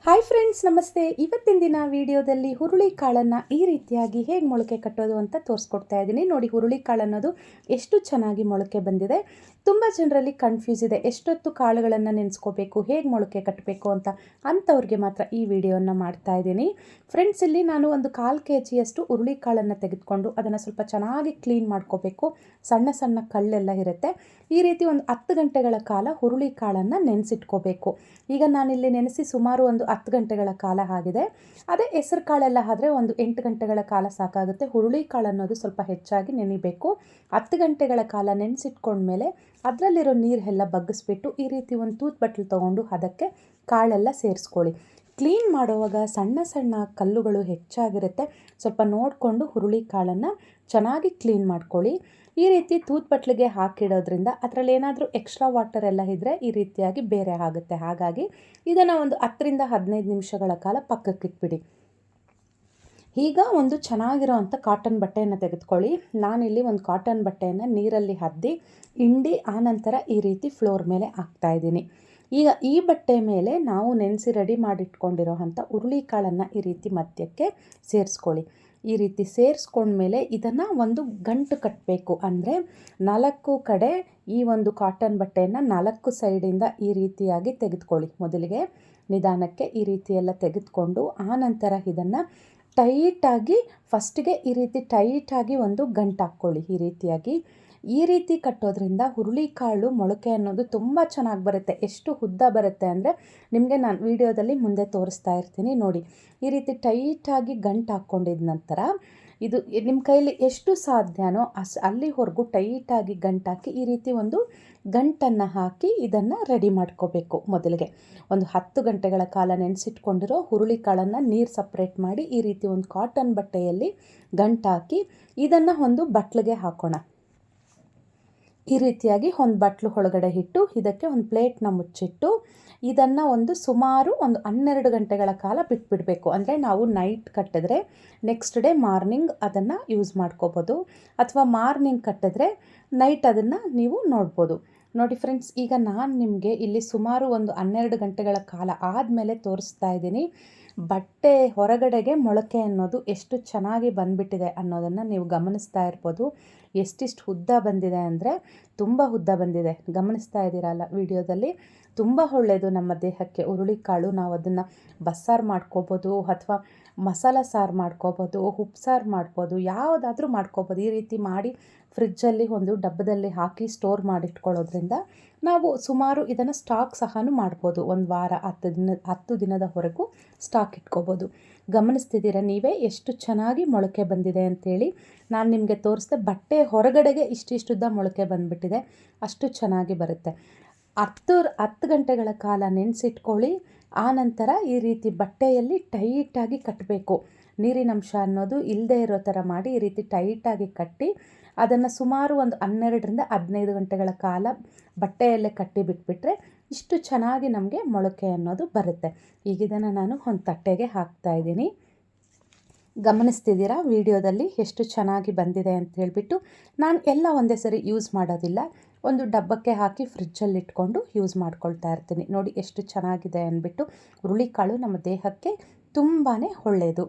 Hi friends, ನಮಸ್ತೆ. ಇವತ್ತಿನ ದಿನ ವಿಡಿಯೋದಲ್ಲಿ ಹುರುಳಿಕಾಳನ್ನು ಈ ರೀತಿಯಾಗಿ ಹೇಗೆ ಮೊಳಕೆ ಕಟ್ಟೋದು ಅಂತ ತೋರಿಸ್ಕೊಡ್ತಾ ಇದ್ದೀನಿ. ನೋಡಿ, ಹುರುಳಿಕಾಳು ಅನ್ನೋದು ಎಷ್ಟು ಚೆನ್ನಾಗಿ ಮೊಳಕೆ ಬಂದಿದೆ. ತುಂಬ ಜನರಲ್ಲಿ ಕನ್ಫ್ಯೂಸ್ ಇದೆ, ಎಷ್ಟೊತ್ತು ಕಾಳುಗಳನ್ನು ನೆನೆಸ್ಕೋಬೇಕು, ಹೇಗೆ ಮೊಳಕೆ ಕಟ್ಟಬೇಕು ಅಂಥವ್ರಿಗೆ ಮಾತ್ರ ಈ ವಿಡಿಯೋನ ಮಾಡ್ತಾ ಇದ್ದೀನಿ. ಫ್ರೆಂಡ್ಸ್, ಇಲ್ಲಿ ನಾನು ಒಂದು 1/4 kg ಹುರುಳಿಕಾಳನ್ನು ತೆಗೆದುಕೊಂಡು ಅದನ್ನು ಸ್ವಲ್ಪ ಚೆನ್ನಾಗಿ ಕ್ಲೀನ್ ಮಾಡ್ಕೋಬೇಕು. ಸಣ್ಣ ಸಣ್ಣ ಕಲ್ಲೆಲ್ಲ ಇರುತ್ತೆ. ಈ ರೀತಿ ಒಂದು 10 ಗಂಟೆಗಳ ಕಾಲ ಹುರುಳಿಕಾಳನ್ನು ನೆನೆಸಿಟ್ಕೋಬೇಕು. ಈಗ ನಾನಿಲ್ಲಿ ನೆನೆಸಿ ಸುಮಾರು ಒಂದು 10 ಗಂಟೆಗಳ ಕಾಲ ಆಗಿದೆ. ಅದೇ ಹೆಸರು ಕಾಳೆಲ್ಲ ಆದರೆ ಒಂದು 8 ಗಂಟೆಗಳ ಕಾಲ ಸಾಕಾಗುತ್ತೆ. ಹುರುಳಿಕಾಳು ಅನ್ನೋದು ಸ್ವಲ್ಪ ಹೆಚ್ಚಾಗಿ ನೆನಿಬೇಕು. 10 ಗಂಟೆಗಳ ಕಾಲ ನೆನೆಸಿಟ್ಕೊಂಡ್ಮೇಲೆ ಅದರಲ್ಲಿರೋ ನೀರೆಲ್ಲ ಬಗ್ಗಿಸ್ಬಿಟ್ಟು ಈ ರೀತಿ ಒಂದು ತೂತ್ ಬಟ್ಲು ತೊಗೊಂಡು ಅದಕ್ಕೆ ಕಾಳೆಲ್ಲ ಸೇರಿಸ್ಕೊಳ್ಳಿ. ಕ್ಲೀನ್ ಮಾಡುವಾಗ ಸಣ್ಣ ಸಣ್ಣ ಕಲ್ಲುಗಳು ಹೆಚ್ಚಾಗಿರುತ್ತೆ. ಸ್ವಲ್ಪ ನೋಡಿಕೊಂಡು ಹುರುಳಿಕಾಳನ್ನು ಚೆನ್ನಾಗಿ ಕ್ಲೀನ್ ಮಾಡ್ಕೊಳ್ಳಿ. ಈ ರೀತಿ ತೂತ್ ಬಟ್ಲಿಗೆ ಹಾಕಿಡೋದ್ರಿಂದ ಅದರಲ್ಲಿ ಏನಾದರೂ ಎಕ್ಸ್ಟ್ರಾ ವಾಟರ್ ಎಲ್ಲ ಇದ್ದರೆ ಈ ರೀತಿಯಾಗಿ ಬೇರೆ ಆಗುತ್ತೆ. ಹಾಗಾಗಿ ಇದನ್ನು ಒಂದು 10 ರಿಂದ 15 ನಿಮಿಷಗಳ ಕಾಲ ಪಕ್ಕಕ್ಕಿಟ್ಬಿಡಿ. ಈಗ ಒಂದು ಚೆನ್ನಾಗಿರೋ ಅಂಥ ಕಾಟನ್ ಬಟ್ಟೆಯನ್ನು ತೆಗೆದುಕೊಳ್ಳಿ. ನಾನಿಲ್ಲಿ ಒಂದು ಕಾಟನ್ ಬಟ್ಟೆಯನ್ನು ನೀರಲ್ಲಿ ಅದ್ದಿ ಹಿಂಡಿ ಆನಂತರ ಈ ರೀತಿ ಫ್ಲೋರ್ ಮೇಲೆ ಹಾಕ್ತಾಯಿದ್ದೀನಿ. ಈಗ ಈ ಬಟ್ಟೆ ಮೇಲೆ ನಾವು ನೆನೆಸಿ ರೆಡಿ ಮಾಡಿಟ್ಕೊಂಡಿರೋ ಅಂಥ ಹುರುಳಿಕಾಳನ್ನು ಈ ರೀತಿ ಮಧ್ಯಕ್ಕೆ ಸೇರಿಸ್ಕೊಳ್ಳಿ. ಈ ರೀತಿ ಸೇರಿಸ್ಕೊಂಡ್ಮೇಲೆ ಇದನ್ನು ಒಂದು ಗಂಟು ಕಟ್ಟಬೇಕು. ಅಂದರೆ 4 ಕಡೆ ಈ ಒಂದು ಕಾಟನ್ ಬಟ್ಟೆಯನ್ನು 4 ಸೈಡಿಂದ ಈ ರೀತಿಯಾಗಿ ತೆಗೆದುಕೊಳ್ಳಿ. ಮೊದಲಿಗೆ ನಿಧಾನಕ್ಕೆ ಈ ರೀತಿ ಎಲ್ಲ ತೆಗೆದುಕೊಂಡು ಆನಂತರ ಇದನ್ನು ಟೈಟಾಗಿ ಫಸ್ಟಿಗೆ ಈ ರೀತಿ ಟೈಟಾಗಿ ಒಂದು ಗಂಟು ಹಾಕ್ಕೊಳ್ಳಿ. ಈ ರೀತಿ ಕಟ್ಟೋದ್ರಿಂದ ಹುರುಳಿಕಾಳು ಮೊಳಕೆ ಅನ್ನೋದು ತುಂಬ ಚೆನ್ನಾಗಿ ಬರುತ್ತೆ. ಎಷ್ಟು ಉದ್ದ ಬರುತ್ತೆ ಅಂದರೆ ನಿಮಗೆ ನಾನು ವಿಡಿಯೋದಲ್ಲಿ ಮುಂದೆ ತೋರಿಸ್ತಾ ಇರ್ತೀನಿ. ನೋಡಿ, ಈ ರೀತಿ ಟೈಟಾಗಿ ಗಂಟು ಹಾಕ್ಕೊಂಡಿದ ನಂತರ ಇದು ನಿಮ್ಮ ಕೈಯಲ್ಲಿ ಎಷ್ಟು ಸಾಧ್ಯನೋ ಅಲ್ಲಿವರೆಗೂ ಟೈಟಾಗಿ ಗಂಟು ಹಾಕಿ ಈ ರೀತಿ ಒಂದು ಗಂಟನ್ನು ಹಾಕಿ ಇದನ್ನು ರೆಡಿ ಮಾಡ್ಕೋಬೇಕು. ಮೊದಲಿಗೆ ಒಂದು 10 ಗಂಟೆಗಳ ಕಾಲ ನೆನೆಸಿಟ್ಕೊಂಡಿರೋ ಹುರುಳಿಕಾಳನ್ನು ನೀರು ಸಪ್ರೇಟ್ ಮಾಡಿ ಈ ರೀತಿ ಒಂದು ಕಾಟನ್ ಬಟ್ಟೆಯಲ್ಲಿ ಗಂಟು ಹಾಕಿ ಇದನ್ನು ಒಂದು ಬಟ್ಲಿಗೆ ಹಾಕೋಣ. ಈ ರೀತಿಯಾಗಿ ಒಂದು ಬಟ್ಲು ಒಳಗಡೆ ಇಟ್ಟು ಇದಕ್ಕೆ ಒಂದು ಪ್ಲೇಟ್ನ ಮುಚ್ಚಿಟ್ಟು ಇದನ್ನು ಸುಮಾರು ಒಂದು 12 ಗಂಟೆಗಳ ಕಾಲ ಬಿಟ್ಬಿಡಬೇಕು. ಅಂದರೆ ನಾವು ನೈಟ್ ಕಟ್ಟಿದ್ರೆ ನೆಕ್ಸ್ಟ್ ಡೇ ಮಾರ್ನಿಂಗ್ ಅದನ್ನು ಯೂಸ್ ಮಾಡ್ಕೋಬೋದು, ಅಥವಾ ಮಾರ್ನಿಂಗ್ ಕಟ್ಟಿದ್ರೆ ನೈಟ್ ಅದನ್ನು ನೀವು ನೋಡ್ಬೋದು. ನೋಡಿ ಫ್ರೆಂಡ್ಸ್, ಈಗ ನಾನು ನಿಮಗೆ ಇಲ್ಲಿ ಸುಮಾರು ಒಂದು 12 ಗಂಟೆಗಳ ಕಾಲ ಆದಮೇಲೆ ತೋರಿಸ್ತಾ ಇದ್ದೀನಿ. ಬಟ್ಟೆ ಹೊರಗಡೆಗೆ ಮೊಳಕೆ ಅನ್ನೋದು ಎಷ್ಟು ಚೆನ್ನಾಗಿ ಬಂದುಬಿಟ್ಟಿದೆ ಅನ್ನೋದನ್ನು ನೀವು ಗಮನಿಸ್ತಾ ಇರ್ಬೋದು. ಎಷ್ಟಿಷ್ಟು ಉದ್ದ ಬಂದಿದೆ ಅಂದರೆ ತುಂಬ ಉದ್ದ ಬಂದಿದೆ. ಗಮನಿಸ್ತಾ ಇದ್ದೀರಲ್ಲ ವಿಡಿಯೋದಲ್ಲಿ. ತುಂಬ ಒಳ್ಳೆಯದು ನಮ್ಮ ದೇಹಕ್ಕೆ ಹುರುಳಿಕಾಳು. ನಾವು ಅದನ್ನು ಬಸ್ಸಾರು ಮಾಡ್ಕೋಬೋದು, ಅಥವಾ ಮಸಾಲ ಸಾರು ಮಾಡ್ಕೋಬೋದು, ಉಪ್ಸಾರು ಮಾಡ್ಬೋದು, ಯಾವುದಾದ್ರೂ ಮಾಡ್ಕೋಬೋದು. ಈ ರೀತಿ ಮಾಡಿ ಫ್ರಿಜ್ಜಲ್ಲಿ ಒಂದು ಡಬ್ಬದಲ್ಲಿ ಹಾಕಿ ಸ್ಟೋರ್ ಮಾಡಿಟ್ಕೊಳ್ಳೋದ್ರಿಂದ ನಾವು ಸುಮಾರು ಇದನ್ನು ಸ್ಟಾಕ್ ಸಹ ಮಾಡ್ಬೋದು. ಒಂದು ವಾರ 10 ದಿನದವರೆಗೂ ಸ್ಟಾಕ್ ಇಟ್ಕೋಬೋದು. ಗಮನಿಸ್ತಿದ್ದೀರ ನೀವೇ ಎಷ್ಟು ಚೆನ್ನಾಗಿ ಮೊಳಕೆ ಬಂದಿದೆ ಅಂಥೇಳಿ. ನಾನು ನಿಮಗೆ ತೋರಿಸ್ದೆ, ಬಟ್ಟೆ ಹೊರಗಡೆಗೆ ಇಷ್ಟಿಷ್ಟುದ್ದ ಮೊಳಕೆ ಬಂದುಬಿಟ್ಟಿದೆ. ಅಷ್ಟು ಚೆನ್ನಾಗಿ ಬರುತ್ತೆ. 10 ಗಂಟೆಗಳ ಕಾಲ ನೆನೆಸಿಟ್ಕೊಳ್ಳಿ. ಆನಂತರ ಈ ರೀತಿ ಬಟ್ಟೆಯಲ್ಲಿ ಟೈಟಾಗಿ ಕಟ್ಟಬೇಕು. ನೀರಿನಂಶ ಅನ್ನೋದು ಇಲ್ಲದೆ ಇರೋ ಥರ ಮಾಡಿ ಈ ರೀತಿ ಟೈಟಾಗಿ ಕಟ್ಟಿ ಅದನ್ನು ಸುಮಾರು ಒಂದು 12 ರಿಂದ 15 ಗಂಟೆಗಳ ಕಾಲ ಬಟ್ಟೆಯಲ್ಲೇ ಕಟ್ಟಿ ಬಿಟ್ಬಿಟ್ರೆ ಇಷ್ಟು ಚೆನ್ನಾಗಿ ನಮಗೆ ಮೊಳಕೆ ಅನ್ನೋದು ಬರುತ್ತೆ. ಈಗ ಇದನ್ನು ನಾನು ಒಂದು ತಟ್ಟೆಗೆ ಹಾಕ್ತಾಯಿದ್ದೀನಿ. ಗಮನಿಸ್ತಿದ್ದೀರಾ ವಿಡಿಯೋದಲ್ಲಿ ಎಷ್ಟು ಚೆನ್ನಾಗಿ ಬಂದಿದೆ ಅಂತ ಹೇಳಿಬಿಟ್ಟು. ನಾನು ಎಲ್ಲ ಒಂದೇ ಸರಿ ಯೂಸ್ ಮಾಡೋದಿಲ್ಲ, ಒಂದು ಡಬ್ಬಕ್ಕೆ ಹಾಕಿ ಫ್ರಿಜ್ಜಲ್ಲಿ ಇಟ್ಕೊಂಡು ಯೂಸ್ ಮಾಡ್ಕೊಳ್ತಾ ಇರ್ತೀನಿ. ನೋಡಿ ಎಷ್ಟು ಚೆನ್ನಾಗಿದೆ ಅಂದ್ಬಿಟ್ಟು. ಹುರುಳಿಕಾಳು ನಮ್ಮ ದೇಹಕ್ಕೆ ತುಂಬಾ ಒಳ್ಳೆಯದು.